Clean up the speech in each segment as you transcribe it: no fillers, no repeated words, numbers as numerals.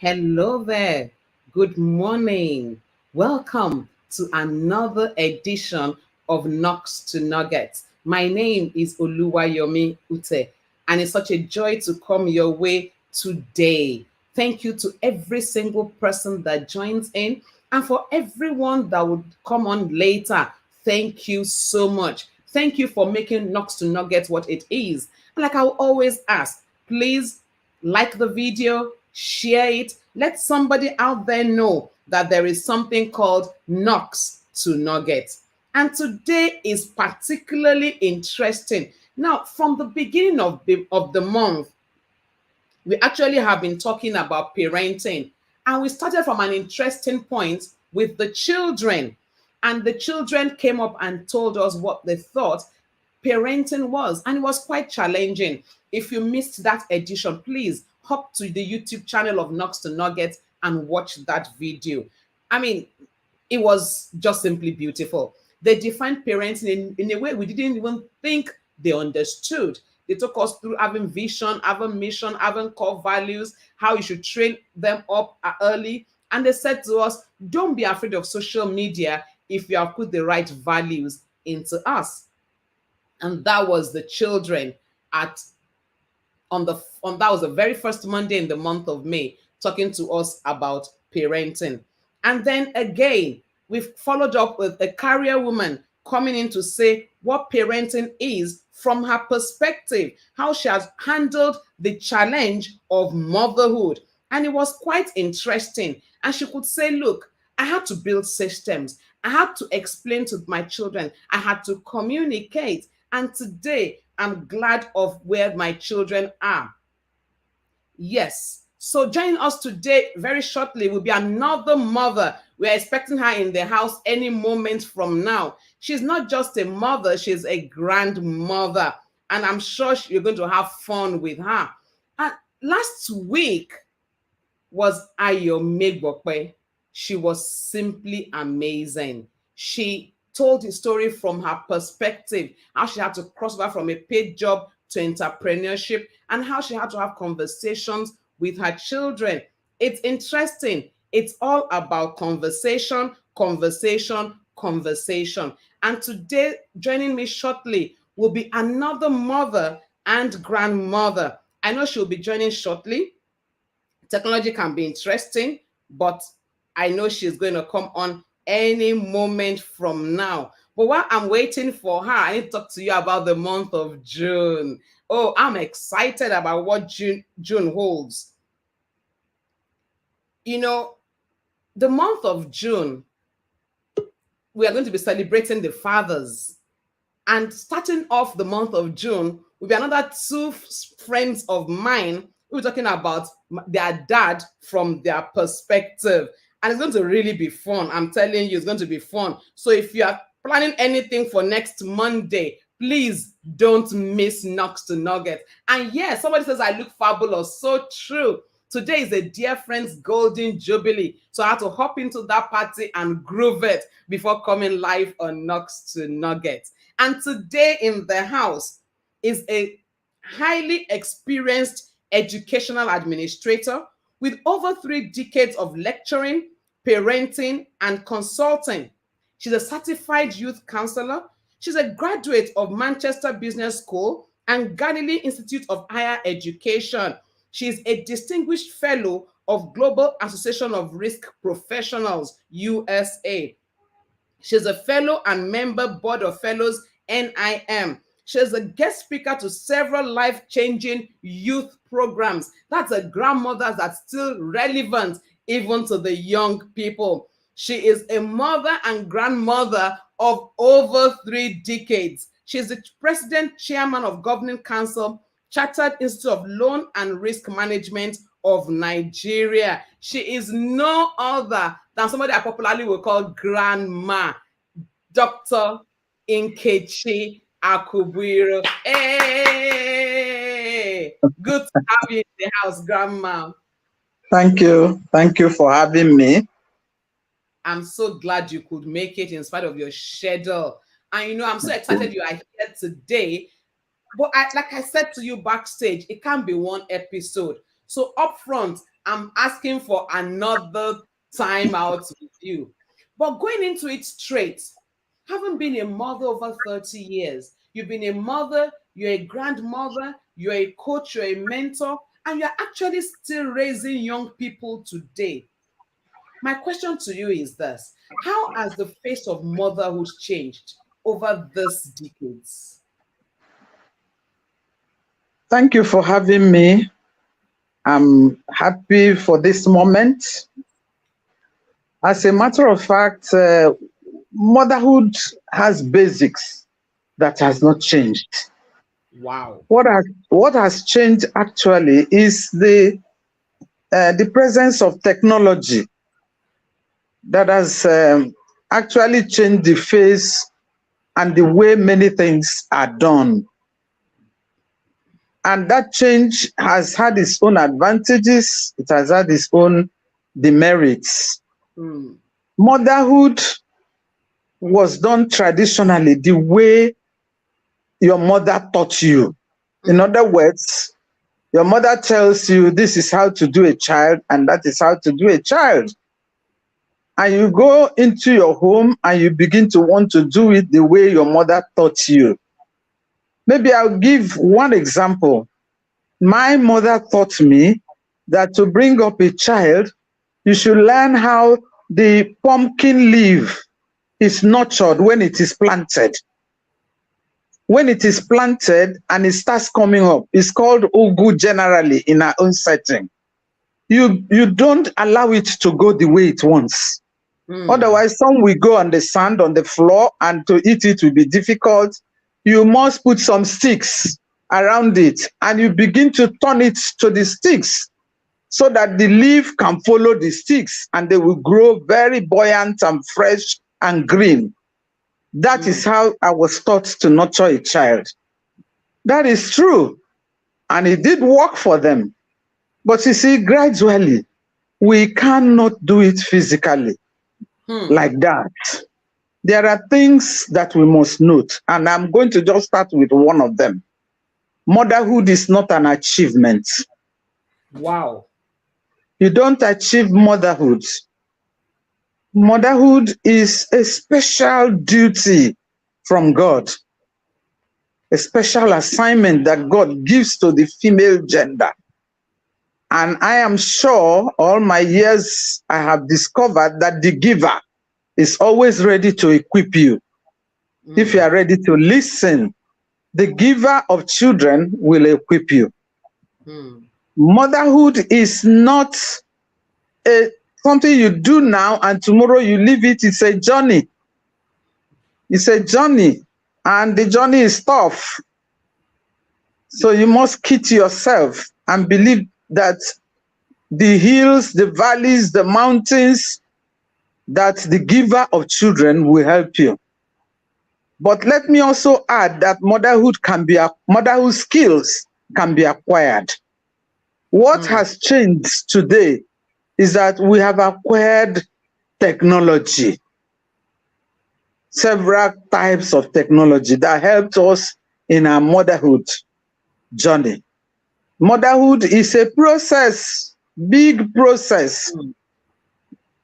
Hello there. Good morning. Welcome to another edition of Knocks to Nuggets. My name is Oluwayomi Ute, and it's such a joy to come your way today. Thank you to every single person that joins in, and for everyone that would come on later. Thank you so much. Thank you for making Knocks to Nuggets what it is. And like I will always ask, please like the video, share it, let somebody out there know that there is something called Knocks to Nuggets. And today is particularly interesting. Now, from the beginning of the month, we actually have been talking about parenting. And we started from an interesting point with the children. And the children came up and told us what they thought parenting was. And it was quite challenging. If you missed that edition, please hop to the YouTube channel of Knocks to Nuggets and watch that video. I mean, it was just simply beautiful. They defined parenting in a way we didn't even think they understood. They took us through having vision, having mission, having core values, how you should train them up early. And they said to us, don't be afraid of social media if you have put the right values into us. And that was the children at on that was the very first Monday in the month of May, talking to us about parenting. And then again, we've followed up with a career woman coming in to say what parenting is from her perspective, how she has handled the challenge of motherhood. And it was quite interesting. And she could say, look, I had to build systems. I had to explain to my children. I had to communicate. And today, I'm glad of where my children are. Yes. So joining us today very shortly will be another mother. We're expecting her in the house any moment from now. She's not just a mother, she's a grandmother. And I'm sure you're going to have fun with her. And last week was Ayo Megbokwe. She was simply amazing. She told the story from her perspective, how she had to cross over from a paid job to entrepreneurship, and how she had to have conversations with her children. It's interesting. It's all about conversation, conversation, conversation. And today, joining me shortly will be another mother and grandmother. I know she'll be joining shortly. Technology can be interesting, but I know she's going to come on any moment from now. But while I'm waiting for her, I need to talk to you about the month of June. Oh, I'm excited about what June holds. You know, the month of June, we are going to be celebrating the fathers. And starting off the month of June will be another two friends of mine who are talking about their dad from their perspective. And it's going to really be fun. I'm telling you, it's going to be fun. So if you are planning anything for next Monday, please don't miss Knocks to Nugget. And yes, somebody says I look fabulous. So true. Today is a dear friend's golden jubilee. So I had to hop into that party and groove it before coming live on Knocks to Nugget. And today in the house is a highly experienced educational administrator with over 3 decades of lecturing, parenting, and consulting. She's a certified youth counselor. She's a graduate of Manchester Business School and Galilee Institute of Higher Education. She's a distinguished fellow of Global Association of Risk Professionals, USA. She's a fellow and member board of fellows, NIM. She's a guest speaker to several life-changing youth programs. That's a grandmother that's still relevant even to the young people. She is a mother and grandmother of over 3 decades. She's the president, chairman of Governing Council, Chartered Institute of Loan and Risk Management of Nigeria. She is no other than somebody I popularly will call Grandma, Dr. Nkechi Akubuiro. Hey, good to have you in the house, Grandma. Thank you. Thank you for having me. I'm so glad you could make it in spite of your schedule. And you know, I'm so excited you are here today. But like I said to you backstage, it can't be one episode. So up front, I'm asking for another time out with you. But going into it straight, having been a mother over 30 years, you've been a mother, you're a grandmother, you're a coach, you're a mentor, and you're actually still raising young people today. My question to you is this: how has the face of motherhood changed over these decades? Thank you for having me. I'm happy for this moment. As a matter of fact, motherhood has basics that has not changed. Wow. What has changed actually is the presence of technology that has actually changed the face and the way many things are done. And that change has had its own advantages, it has had its own demerits. Mm. Motherhood was done traditionally the way your mother taught you. In other words, your mother tells you this is how to do a child and that is how to do a child. And you go into your home and you begin to want to do it the way your mother taught you. Maybe I'll give one example. My mother taught me that to bring up a child, you should learn how the pumpkin leaf is nurtured when it is planted. When it is planted and it starts coming up, it's called ugu generally in our own setting. You don't allow it to go the way it wants. Otherwise, some will go on the sand, on the floor, and to eat it will be difficult. You must put some sticks around it, and you begin to turn it to the sticks so that the leaf can follow the sticks, and they will grow very buoyant and fresh and green. That is how I was taught to nurture a child. That is true, and it did work for them. But you see, gradually, we cannot do it physically like that. There are things that we must note, and I'm going to just start with one of them. Motherhood is not an achievement. Wow. You don't achieve motherhood. Motherhood is a special duty from God, a special assignment that God gives to the female gender. And I am sure all my years I have discovered that the giver is always ready to equip you. If you are ready to listen, the giver of children will equip you. Motherhood is not something you do now and tomorrow you leave it. It's a journey. It's a journey, and the journey is tough. So you must kit yourself and believe that the hills, the valleys, the mountains, that the giver of children will help you. But let me also add that motherhood skills can be acquired. What has changed today is that we have acquired technology, several types of technology that helped us in our motherhood journey. Motherhood is a process, big process,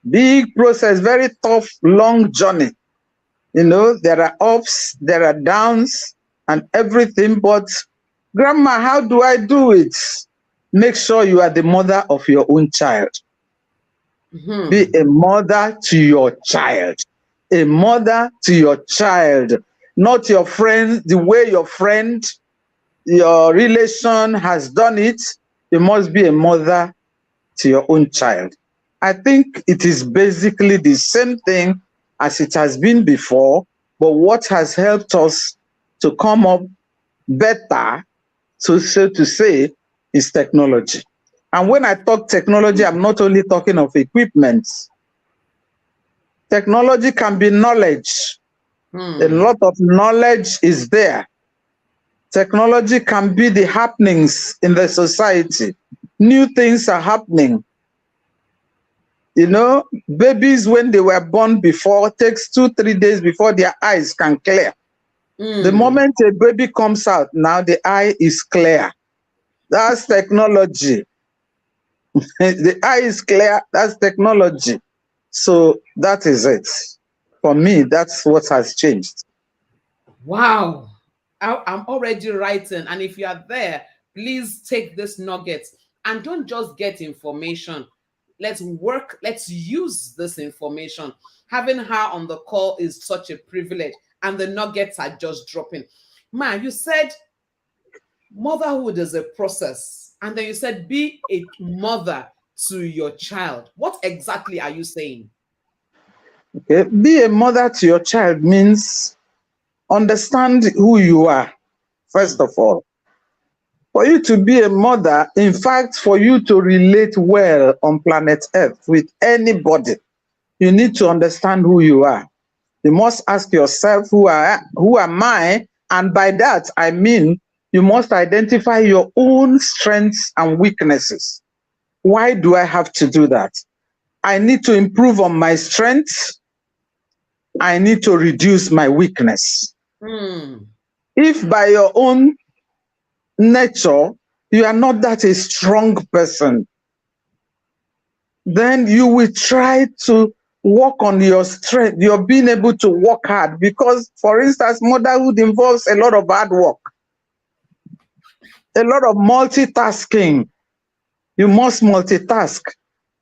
very tough, long journey. You know, there are ups, there are downs, and everything. But grandma, how do I do it? Make sure you are the mother of your own child. Be a mother to your child. A mother to your child, not your friend, the way your friend, your relation has done it. You must be a mother to your own child. I think it is basically the same thing as it has been before, but what has helped us to come up better, so to say, is technology. And when I talk technology, I'm not only talking of equipment. Technology can be knowledge. A lot of knowledge is there. Technology can be the happenings in the society. New things are happening. You know, babies, when they were born before, takes 2-3 days before their eyes can clear. The moment a baby comes out, now the eye is clear. That's technology. The eye is clear. That's technology. So that is it. For me, that's what has changed. Wow. I'm already writing. And if you are there, please take this nugget and don't just get information. Let's work, let's use this information. Having her on the call is such a privilege, and the nuggets are just dropping. Ma, you said motherhood is a process, and then you said be a mother to your child. What exactly are you saying? Okay. Be a mother to your child means understand who you are, first Mm, of all. For you to be a mother, in fact, for you to relate well on planet Earth with anybody, you need to understand who you are. You must ask yourself, who am I? And by that, I mean, you must identify your own strengths and weaknesses. Why do I have to do that? I need to improve on my strengths. I need to reduce my weakness. mm, If by your own nature, you are not that a strong person, then you will try to work on your strength, your being able to work hard. Because, for instance, motherhood involves a lot of hard work, a lot of multitasking. You must multitask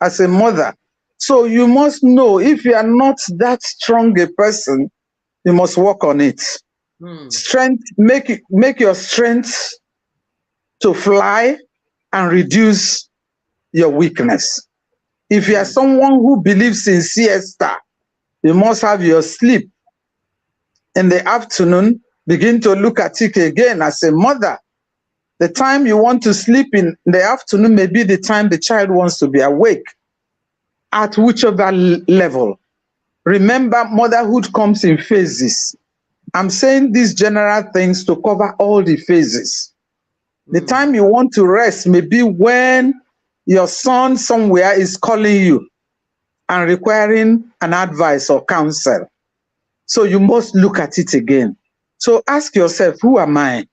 as a mother. So you must know if you are not that strong a person, you must work on it. mm, Strength, make your strength to fly and reduce your weakness. If you are mm, someone who believes in siesta, you must have your sleep in the afternoon. Begin to look at it again as a mother. The time you want to sleep in the afternoon may be the time the child wants to be awake, at whichever level. Remember, motherhood comes in phases. I'm saying these general things to cover all the phases. The mm, time you want to rest may be when your son somewhere is calling you and requiring an advice or counsel. So you must look at it again. So ask yourself, who am I?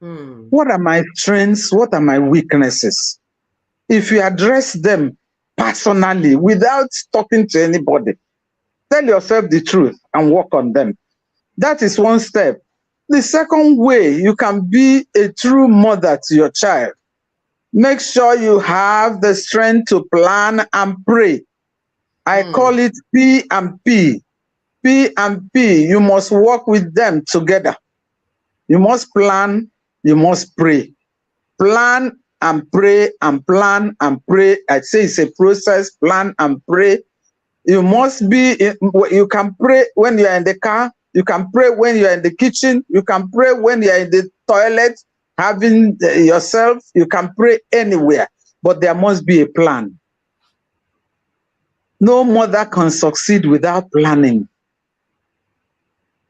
mm, What are my strengths? What are my weaknesses? If you address them personally without talking to anybody, tell yourself the truth and work on them. That is one step. The second way you can be a true mother to your child, make sure you have the strength to plan and pray. I mm, call it P and P. P and P, you must work with them together. You must plan, you must pray. Plan and pray and plan and pray. I say it's a process, plan and pray. You must be, you can pray when you are in the car, you can pray when you are in the kitchen, you can pray when you are in the toilet, having yourself, you can pray anywhere, but there must be a plan. No mother can succeed without planning.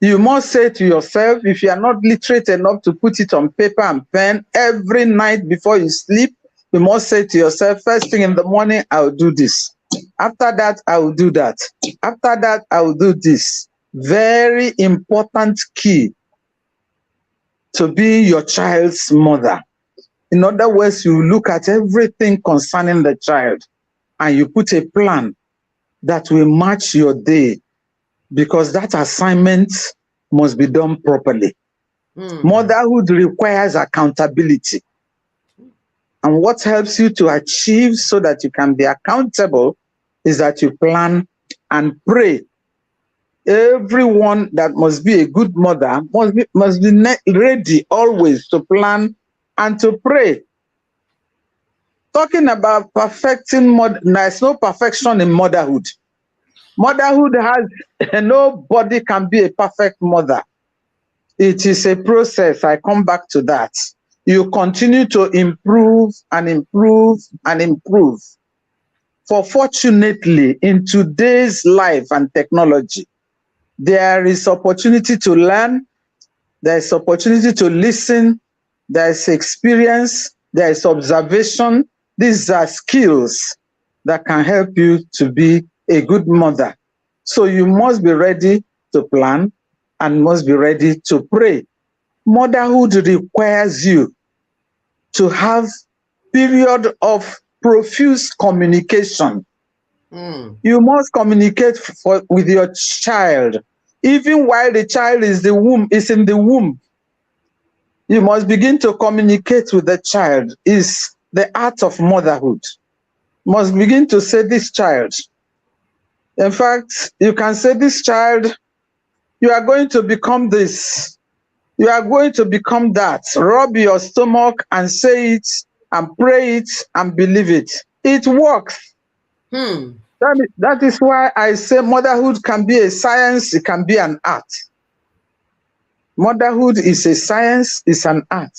You must say to yourself, if you are not literate enough to put it on paper and pen, every night before you sleep, you must say to yourself, first thing in the morning, I will do this. After that, I will do that. After that, I will do this. Very important key to be your child's mother. In other words, you look at everything concerning the child and you put a plan that will match your day, because that assignment must be done properly. mm, Motherhood requires accountability. And what helps you to achieve so that you can be accountable is that you plan and pray. Everyone that must be a good mother must be ready always to plan and to pray. Talking about perfecting there's no perfection in motherhood. Motherhood has nobody can be a perfect mother. It is a process. I come back to that. You continue to improve and improve and improve. For fortunately, in today's life and technology, there is opportunity to learn, there is opportunity to listen, there is experience, there is observation. These are skills that can help you to be a good mother. So you must be ready to plan and must be ready to pray. Motherhood requires you to have period of profuse communication. You must communicate with your child. Even while the child is in the womb, you must begin to communicate with the child. Is the art of motherhood. Must begin to say, this child. In fact, you can say, this child, you are going to become this. You are going to become that. Rub your stomach and say it and pray it and believe it. It works. That is why I say motherhood can be a science, it can be an art. Motherhood is a science, it's an art.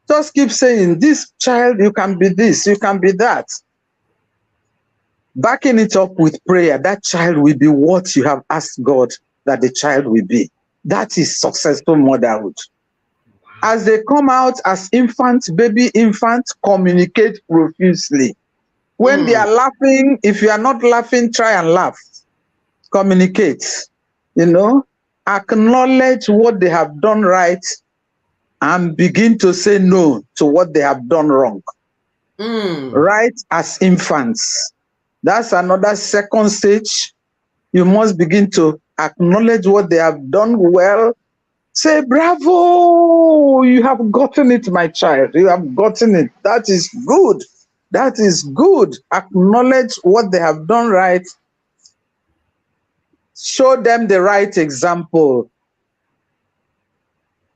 Just keep saying, this child, you can be this, you can be that. Backing it up with prayer, that child will be what you have asked God that the child will be. That is successful motherhood. As they come out as baby infant, communicate profusely. When they are laughing, if you are not laughing, try and laugh. Communicate. Acknowledge what they have done right and begin to say no to what they have done wrong. Right as infants. That's another second stage. You must begin to acknowledge what they have done well. Say, bravo, you have gotten it, my child. You have gotten it. That is good. That is good. Acknowledge what they have done right. Show them the right example.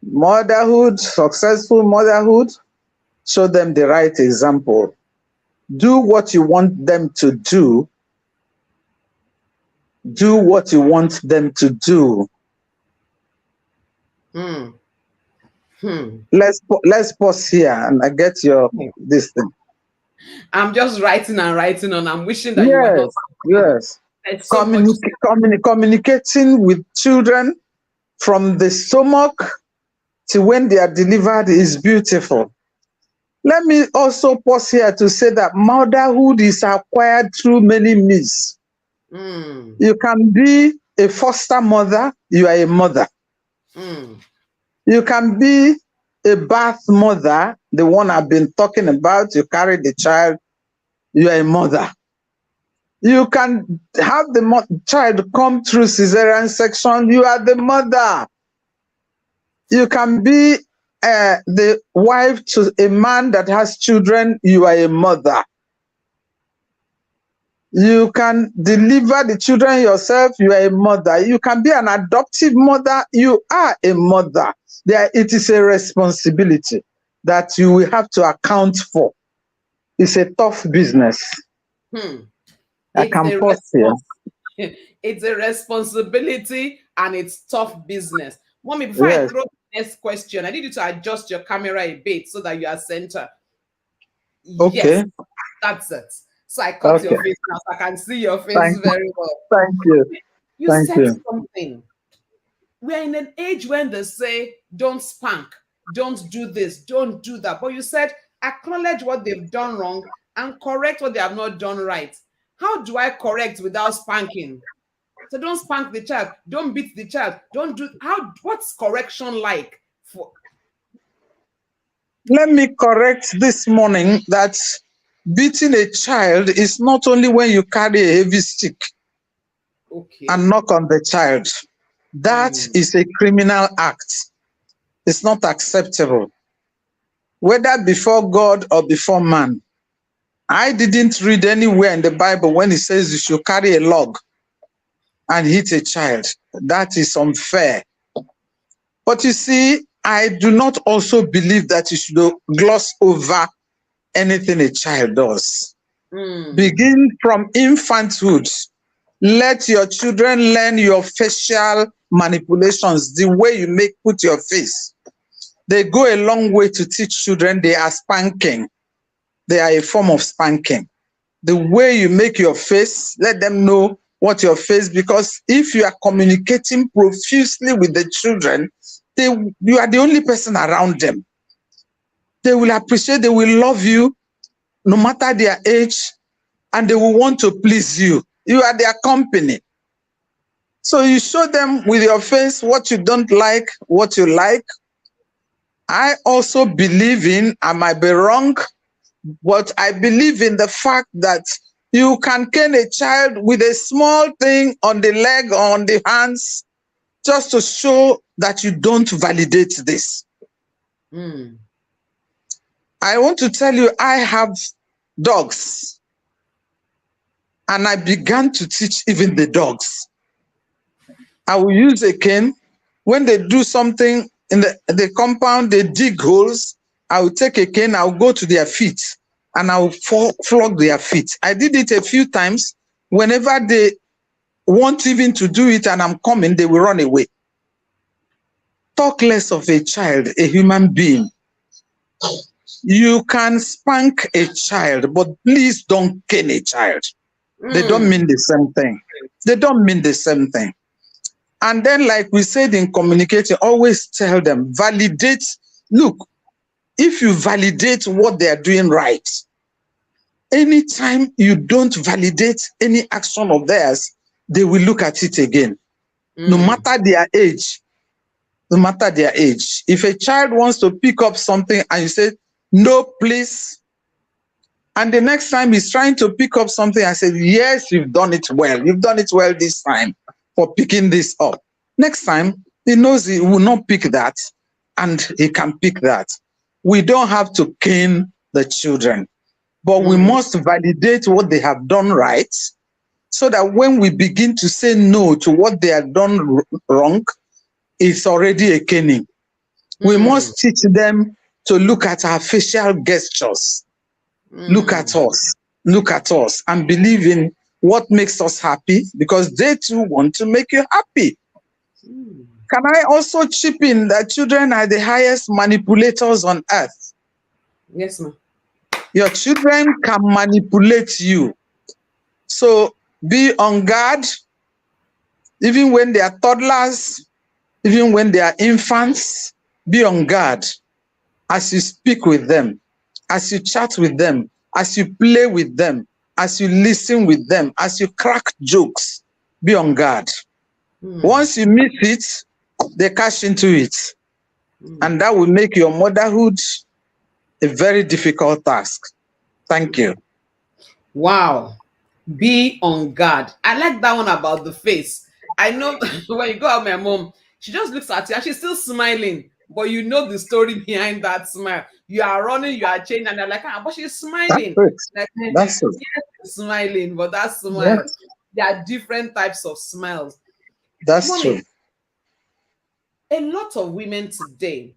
Motherhood, successful motherhood, show them the right example. Do what you want them to do. Do what you want them to do. Let's pause here and I get this thing. I'm just writing and writing on. I'm wishing that you were not. Yes. So Communicating with children from the stomach to when they are delivered is beautiful. Let me also pause here to say that motherhood is acquired through many means. You can be a foster mother, you are a mother. You can be a birth mother, the one I've been talking about, you carry the child, you are a mother. You can have the child come through cesarean section, you are the mother. You can be the wife to a man that has children, you are a mother. You can deliver the children yourself, you are a mother. You can be an adoptive mother, you are a mother. It is a responsibility that you will have to account for. It's a tough business. I can pause here. It's a responsibility and it's tough business. Mommy, before I throw the next question, I need you to adjust your camera a bit so that you are center. Okay. Yes, that's it. So I cut your face now, so I can see your face very well. Thank you. You said something. We're in an age when they say, don't spank, don't do this, don't do that. But you said, acknowledge what they've done wrong and correct what they have not done right. How do I correct without spanking? So don't spank the child, don't beat the child, don't do, what's correction like? Let me correct this morning that beating a child is not only when you carry a heavy stick and knock on the child. That is a criminal act. It's not acceptable, whether before God or before man. I didn't read anywhere in the Bible when it says you should carry a log and hit a child. That is unfair. But you see, I do not also believe that you should gloss over anything a child does. Begin from infanthood. Let your children learn your facial manipulations, the way you put your face. They go a long way to teach children they are spanking. They are a form of spanking. The way you make your face, let them know what your face, because if you are communicating profusely with the children, you are the only person around them. They will appreciate, they will love you, no matter their age, and they will want to please you. You are their company. So you show them with your face what you don't like, what you like. I also believe in, I might be wrong, But I believe in the fact that you can cane a child with a small thing on the leg or on the hands just to show that you don't validate this. Mm. I want to tell you, I have dogs, and I began to teach even the dogs. I will use a cane. When they do something in the compound, they dig holes, I will take a cane, I'll go to their feet, and I'll flog their feet. I did it a few times. Whenever they want even to do it and I'm coming, they will run away. Talk less of a child, a human being. You can spank a child, but please don't cane a child. They don't Mm. mean the same thing. They don't mean the same thing. And then, like we said in communicating, always tell them, validate. Look, if you validate what they are doing right, anytime you don't validate any action of theirs, they will look at it again, no Mm. matter their age. No matter their age. If a child wants to pick up something and you say, no, please, and the next time he's trying to pick up something, I said, yes, you've done it well. You've done it well this time for picking this up. Next time, he knows he will not pick that and he can pick that. We don't have to cane the children, but we Mm. must validate what they have done right so that when we begin to say no to what they have done wrong, it's already a caning. We Mm. must teach them to look at our facial gestures. Look Mm. at us. Look at us and believe in what makes us happy, because they too want to make you happy. Mm. Can I also chip in that children are the highest manipulators on earth? Yes, ma'am. Your children can manipulate you. So be on guard, even when they are toddlers, even when they are infants, be on guard as you speak with them, as you chat with them, as you play with them, as you listen with them, as you crack jokes, be on guard. Mm. Once you miss it, they cash into it. Mm. And that will make your motherhood a very difficult task. Thank you. Wow. Be on guard. I like that one about the face. I know when you go out, my mom, she just looks at you and she's still smiling, but you know the story behind that smile. You are running, you are changing, and they're like, ah, but she's That's smiling. it. Like, That's it. yes, she's smiling, but that smile, Yes, there are different types of smiles. that's true. Mommy, a lot of women today,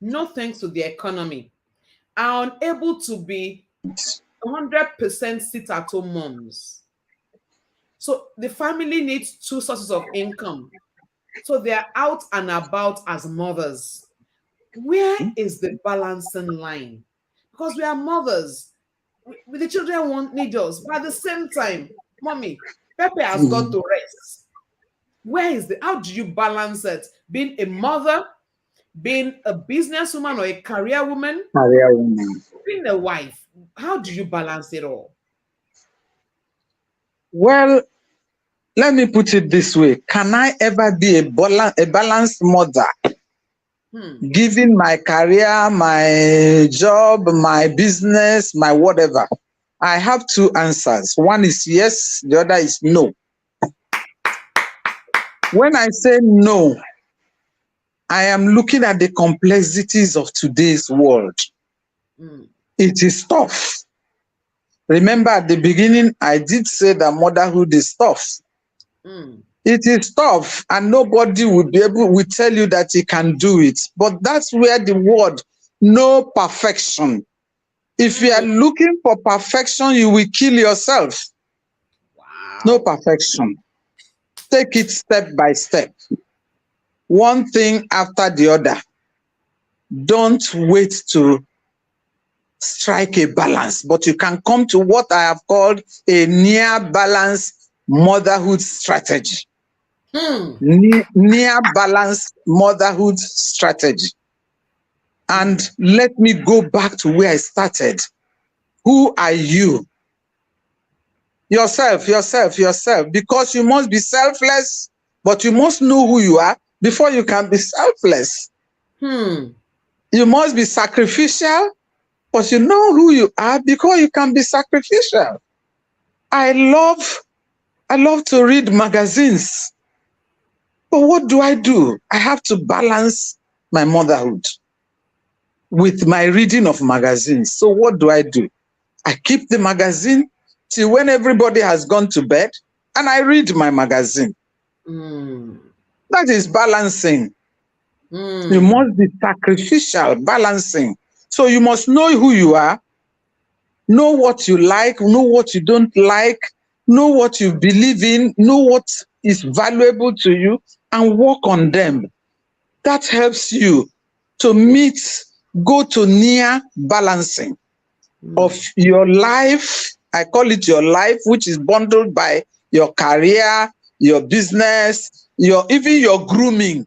no thanks to the economy, are unable to be 100% sit at home moms. So the family needs two sources of income. So they're out and about as mothers. Where is the balancing line? Because we are mothers. The children want need us. But at the same time, mommy, Pepe has got Mhm. to rest. Where is the how do you balance it? Being a mother, being a businesswoman or a career woman, Career woman. being a wife. How do you balance it all? Well, let me put it this way. Can I ever be a balanced mother, Hmm. given my career, my job, my business, my whatever? I have two answers. One is yes, the other is no. When I say no, I am looking at the complexities of today's world. Hmm. It is tough. Remember at the beginning, I did say that motherhood is tough. Hmm. It is tough, and nobody will tell you that he can do it. But that's where the word no perfection. If you are Hmm. looking for perfection, you will kill yourself. No Wow. perfection. Take it step by step, one thing after the other. Don't wait to strike a balance, but you can come to what I have called a near balance motherhood strategy. Hmm. Near balance motherhood strategy. And Hmm. let me go back to where I started. Who are you? Yourself. Because you must be selfless, but you must know who you are before you can be selfless. Hmm. You must be sacrificial But you know who you are because you can be sacrificial. I love to read magazines. But what do? I have to balance my motherhood with my reading of magazines. So what do? I keep the magazine till when everybody has gone to bed and I read my magazine. Mm. That is balancing. You Mm. must be sacrificial, balancing. So you must know who you are, know what you like, know what you don't like, know what you believe in, know what is valuable to you, and work on them. That helps you to go to near balancing of Mm. your life. I call it your life, which is bundled by your career, your business, even your grooming,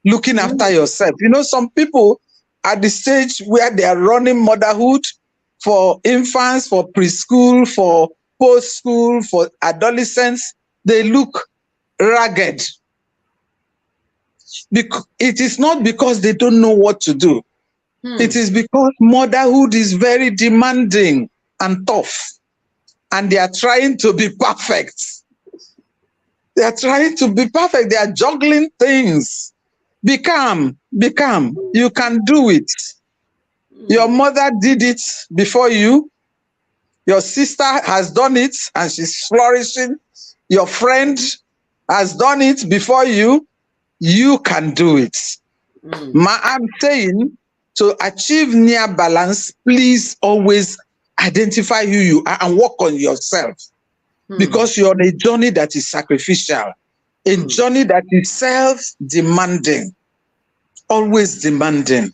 looking after Mm. yourself. You know, some people at the stage where they are running motherhood for infants, for preschool, for post school, for adolescents, they look ragged. It is not because they don't know what to do. It Mm. is because motherhood is very demanding and tough, and they are trying to be perfect. They are trying to be perfect. They are juggling things. Be calm, be calm. You can do it. Your Mm. mother did it before you. Your sister has done it and she's flourishing. Your friend has done it before you. You can do it. Mm. I'm saying to achieve near balance, please always identify who you are and work on yourself Mm. because you're on a journey that is sacrificial, a Mm. journey that is self demanding, always demanding.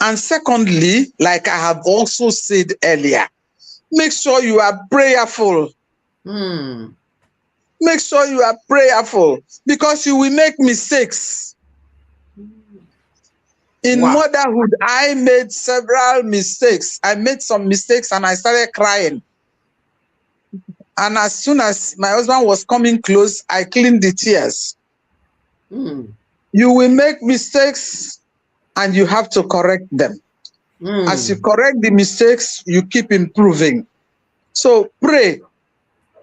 And secondly, like I have also said earlier, make sure you are prayerful. Mm. Make sure you are prayerful because you will make mistakes. In Wow. motherhood, I made several mistakes. I made some mistakes and I started crying. And as soon as my husband was coming close, I cleaned the tears. Mm. You will make mistakes and you have to correct them. As you Mm. correct the mistakes, you keep improving. So pray.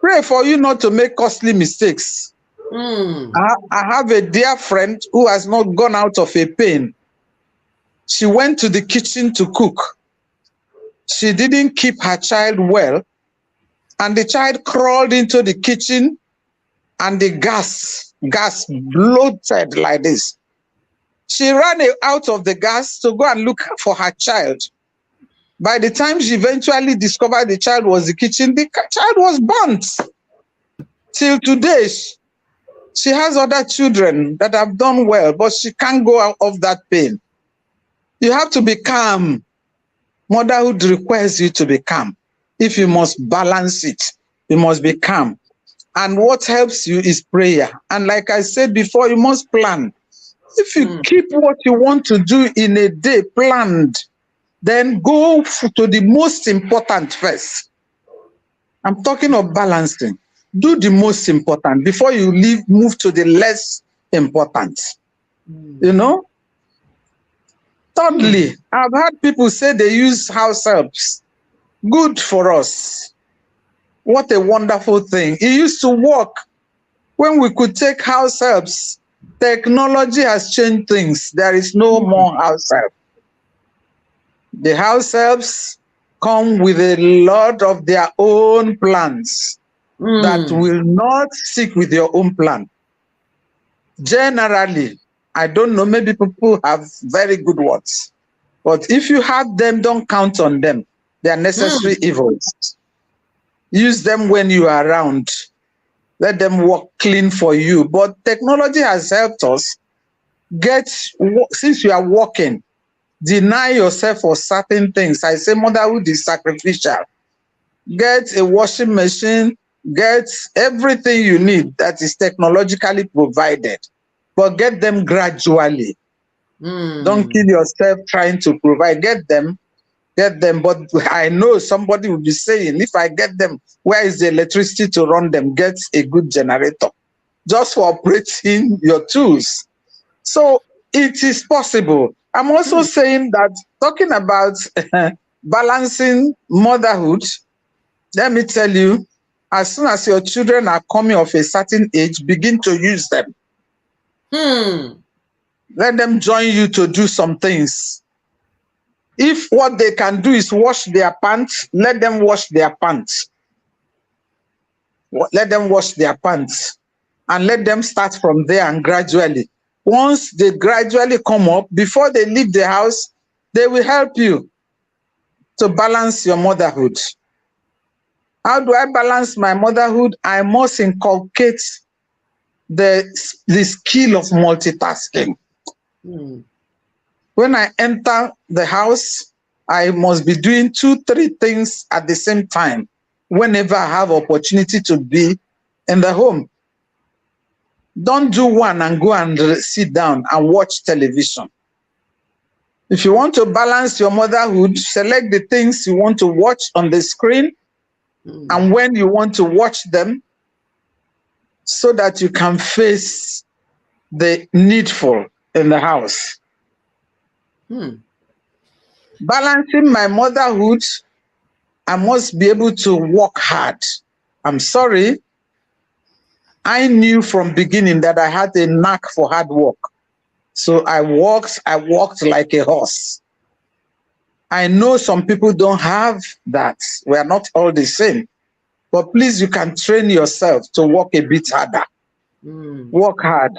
Pray for you not to make costly mistakes. Mm. I have a dear friend who has not gone out of a pain. She went to the kitchen to cook. She didn't keep her child well, and the child crawled into the kitchen and the gas bloated like this. She ran out of the gas to go and look for her child. By the time she eventually discovered the child was in the kitchen, the child was burnt. Till today, she has other children that have done well, but she can't go out of that pain. You have to be calm. Motherhood requires you to be calm. If you must balance it, you must be calm. And what helps you is prayer. And like I said before, you must plan. If you Mm. keep what you want to do in a day planned, then go to the most important first. I'm talking of balancing. Do the most important before you move to the less important. You Mm. know? Mm. Thirdly, I've heard people say they use house helps. Good for us. What a wonderful thing. It used to work when we could take house helps. Technology has changed things. There is no Mm. more house help. The house helps come with a lot of their own plans that Mm. will not stick with your own plan. Generally, I don't know, maybe people have very good ones. But if you have them, don't count on them. They are necessary Mm. evils. Use them when you are around. Let them work clean for you. But technology has helped us since you are working, deny yourself for certain things. I say motherhood is sacrificial. Get a washing machine, get everything you need that is technologically provided, but get them gradually. Don't kill Mm. yourself trying to provide. Get them. But I know somebody will be saying, if I get them, where is the electricity to run them? Get a good generator just for operating your tools. So it is possible. I'm also Mm. saying that talking about balancing motherhood, let me tell you, as soon as your children are coming of a certain age, begin to use them. Hmm. Let them join you to do some things. If what they can do is wash their pants, let them wash their pants. Let them wash their pants. And let them start from there and gradually. Once they gradually come up, before they leave the house, they will help you to balance your motherhood. How do I balance my motherhood? I must inculcate the skill of multitasking. Hmm. When I enter the house, I must be doing 2, 3 things at the same time whenever I have opportunity to be in the home. Don't do one and go and sit down and watch television. If you want to balance your motherhood, select the things you want to watch on the screen and when you want to watch them so that you can face the needful in the house. Hmm. Balancing my motherhood, I must be able to work hard. I'm sorry, I knew from beginning that I had a knack for hard work. So I walked like a horse. I know some people don't have that. We are not all the same. But please, you can train yourself to work a bit harder. Work hard.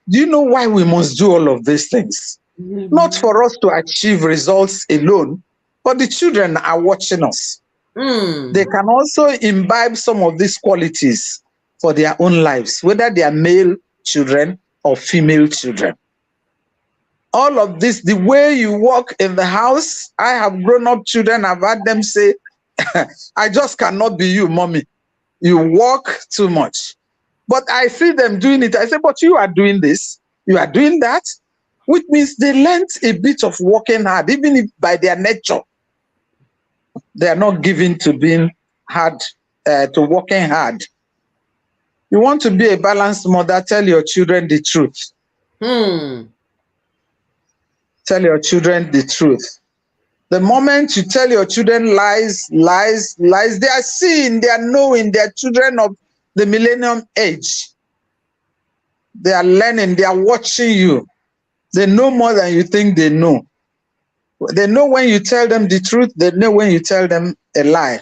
Do you know why we must do all of these things? Not for us to achieve results alone, but the children are watching us. They can also imbibe some of these qualities for their own lives, whether they are male children or female children. All of this, the way you walk in the house, I have grown up children, I've had them say, I just cannot be you, mommy. You walk too much. But I see them doing it. I say, but you are doing this, you are doing that, which means they learned a bit of working hard, even if by their nature, they are not given to being hard, to working hard. You want to be a balanced mother, tell your children the truth. Tell your children the truth. The moment you tell your children lies, they are seeing, they are knowing, they are children of the millennium age. They are learning, they are watching you. They know more than you think they know. They know when you tell them the truth, they know when you tell them a lie.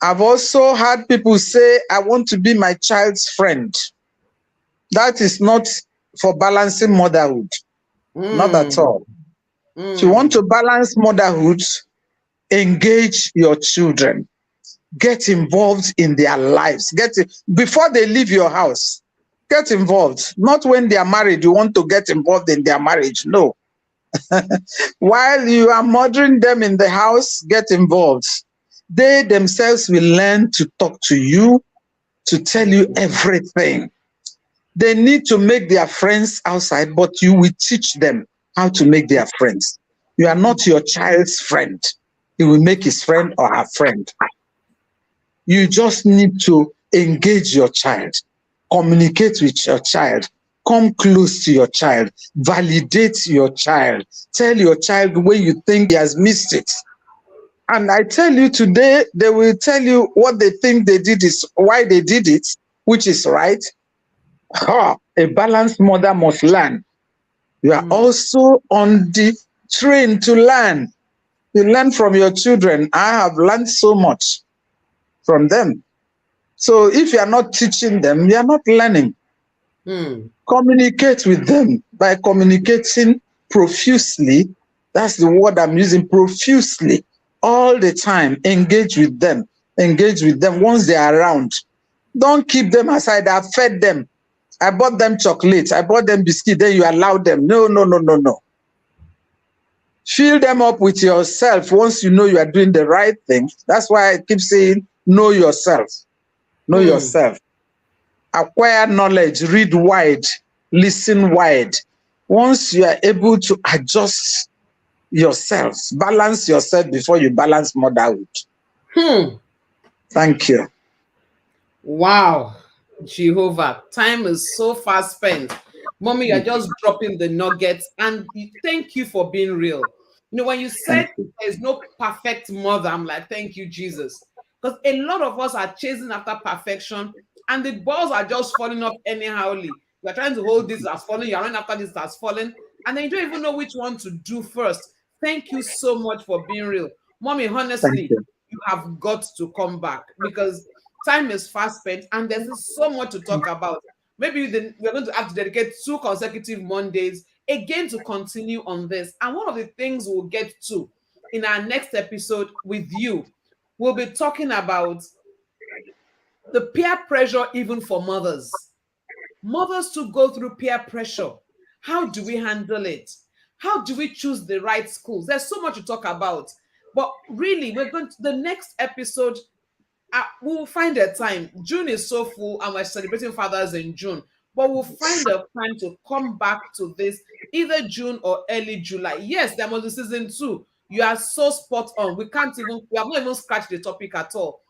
I've also had people say, I want to be my child's friend. That is not for balancing motherhood. Not at all. If you want to balance motherhood, engage your children. Get involved in their lives. Before they leave your house. Get involved. Not when they are married, you want to get involved in their marriage. No. While you are mothering them in the house, get involved. They themselves will learn to talk to you, to tell you everything. They need to make their friends outside, but you will teach them how to make their friends. You are not your child's friend. He will make his friend or her friend. You just need to engage your child, communicate with your child, come close to your child, validate your child, tell your child when you think he has missed it. And I tell you today, they will tell you what they think they did is why they did it, which is right. A balanced mother must learn. You are also on the train to learn. You learn from your children. I have learned so much from them. So if you are not teaching them, you are not learning. Communicate with them by communicating profusely. That's the word I'm using, profusely. All the time, engage with them. Engage with them once they are around. Don't keep them aside. I've fed them. I bought them chocolate. I bought them biscuit. Then you allow them. No, no, no, no, no. Fill them up with yourself once you know you are doing the right thing. That's why I keep saying, know yourself. Know yourself. Acquire knowledge. Read wide. Listen wide. Once you are able to adjust yourself, balance yourself before you balance motherhood. Thank you. Wow, Jehovah, time is so fast spent. Mommy, you're just dropping the nuggets, and thank you for being real. When you Thank said you. there's no perfect mother, I'm like, thank you, Jesus. Because a lot of us are chasing after perfection and the balls are just falling off anyhowly. You're trying to hold this as falling, you're running after this as falling, and then you don't even know which one to do first. Thank you so much for being real. Mommy, Thank honestly, you. you have got to come back because time is fast spent and there's so much to talk about. Maybe we're going to have to dedicate 2 consecutive Mondays again to continue on this. And one of the things we'll get to in our next episode with you, we'll be talking about the peer pressure, even for mothers. Mothers to go through peer pressure. How do we handle it? How do we choose the right schools? There's so much to talk about. But really, we're going to the next episode. We will find a time. June is so full, and we're celebrating Fathers in June. But we'll find a time to come back to this either June or early July. Yes, there must be season 2. You are so spot on. We have not even scratched the topic at all.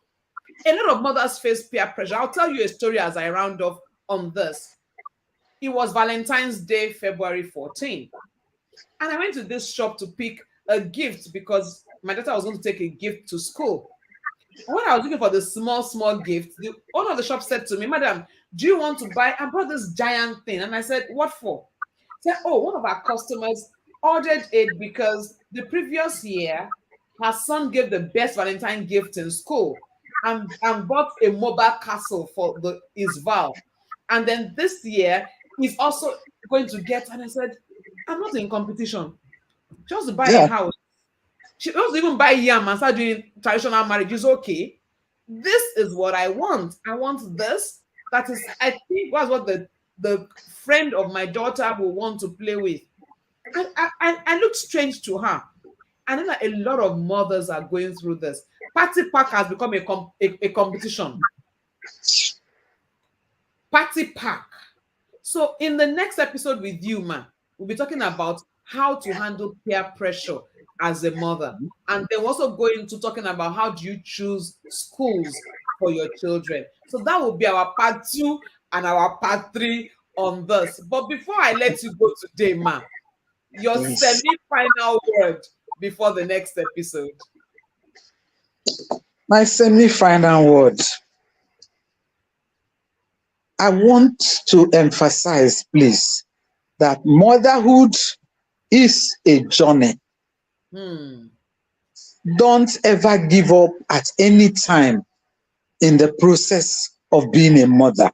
A lot of mothers face peer pressure. I'll tell you a story as I round off on this. It was Valentine's Day, February 14th. And I went to this shop to pick a gift because my daughter was going to take a gift to school. And when I was looking for the small gift, the owner of the shop said to me, Madam, do you want to buy? I brought this giant thing. And I said, what for? He said, oh, one of our customers ordered it because the previous year, her son gave the best Valentine gift in school and bought a mobile castle for his vow. And then this year, he's also going to get, and I said, I'm not in competition. She wants to buy a Yeah. house. She wants to even buy yam and start doing traditional marriage. It's okay. This is what I want. I want this. That is, I think was what the friend of my daughter will want to play with. And I look strange to her. And then a lot of mothers are going through this. Party pack has become a competition. Party pack. So in the next episode with you, ma, we'll be talking about how to handle peer pressure as a mother. And then we're also going into talking about how do you choose schools for your children. So that will be our part 2 and our part 3 on this. But before I let you go today, ma, your Yes. semi-final word before the next episode. My semi-final word. I want to emphasize, please, that motherhood is a journey. Hmm. Don't ever give up at any time in the process of being a mother.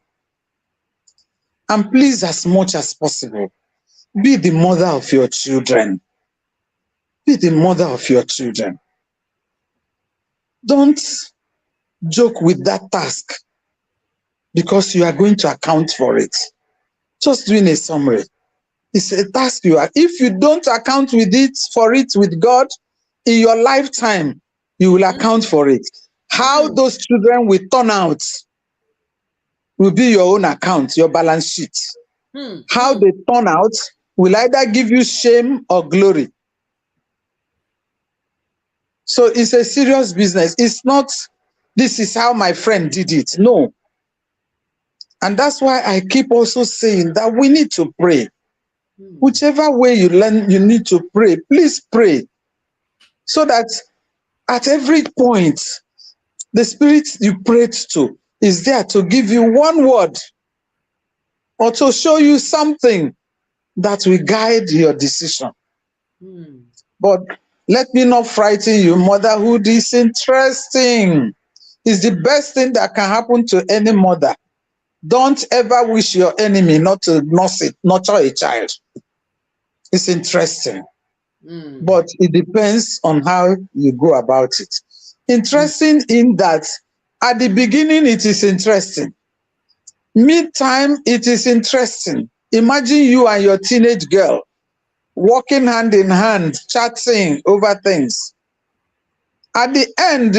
And please, as much as possible, be the mother of your children. Be the mother of your children. Don't joke with that task because you are going to account for it. Just doing a summary. It's a task you are. If you don't account for it with God in your lifetime, you will account for it. How Hmm. those children will turn out will be your own account, your balance sheet. Hmm. How Hmm. they turn out will either give you shame or glory. So it's a serious business. It's not, this is how my friend did it. No. And that's why I keep also saying that we need to pray. Hmm. Whichever way you learn, you need to pray. Please pray so that at every point, the spirit you prayed to is there to give you one word or to show you something that will guide your decision. Hmm. But let me not frighten you. Motherhood is interesting. It's the best thing that can happen to any mother. Don't ever wish your enemy not to nurture a child. It's interesting. Hmm. But it depends on how you go about it. Hmm. Interesting in that at the beginning it is interesting. Mid-time it is interesting. Imagine you and your teenage girl walking hand in hand, chatting over things. At the end,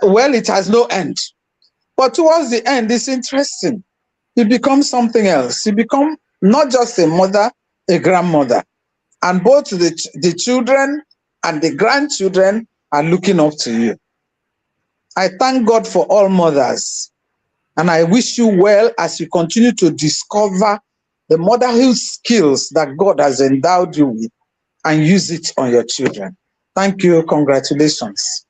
well, it has no end. But towards the end, it's interesting. You become something else. You become not just a mother, a grandmother. And both the children and the grandchildren are looking up to you. I thank God for all mothers. And I wish you well as you continue to discover the motherhood skills that God has endowed you with and use it on your children. Thank you. Congratulations.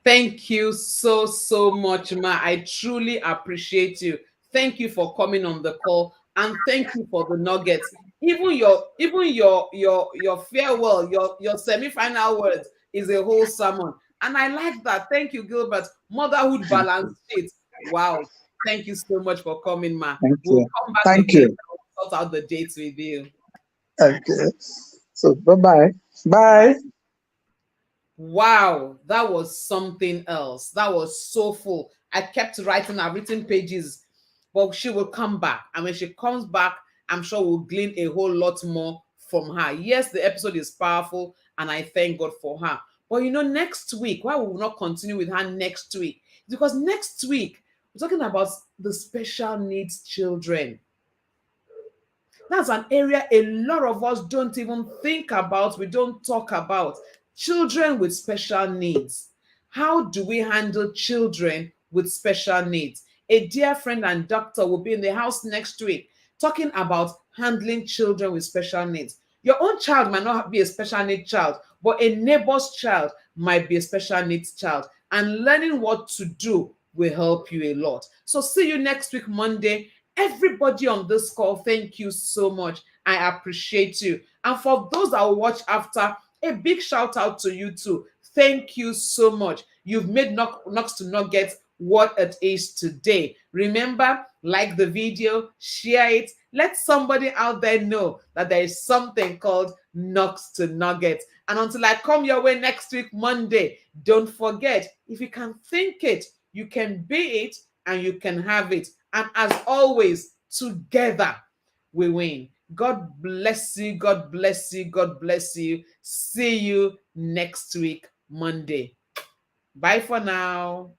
Thank you so, so much, Ma. I truly appreciate you. Thank you for coming on the call, and thank you for the nuggets. Even your farewell, your semi-final words is a whole sermon. And I like that. Thank you, Gilbert. Motherhood Thank balance you. state. Wow. Thank you so much for coming, Ma. Thank We'll you. come back Thank again you. and sort out the dates with you. Okay. So bye bye. Bye. Bye. Wow, that was something else. That was so full. I kept writing, I've written pages, but she will come back. And when she comes back, I'm sure we'll glean a whole lot more from her. Yes, the episode is powerful, and I thank God for her. But next week, why we will not continue with her next week? Because next week, we're talking about the special needs children. That's an area a lot of us don't even think about, we don't talk about. Children with special needs. How do we handle children with special needs? A dear friend and doctor will be in the house next week talking about handling children with special needs. Your own child might not be a special needs child, but a neighbor's child might be a special needs child. And learning what to do will help you a lot. So, see you next week, Monday. Everybody on this call, thank you so much. I appreciate you. And for those that will watch after, a big shout out to you too. Thank you so much. You've made Knocks to Nuggets what it is today. Remember, like the video, share it. Let somebody out there know that there is something called Knocks to Nuggets. And until I come your way next week, Monday, don't forget, if you can think it, you can be it, and you can have it. And as always, together we win. God bless you. God bless you. God bless you. See you next week, Monday. Bye for now.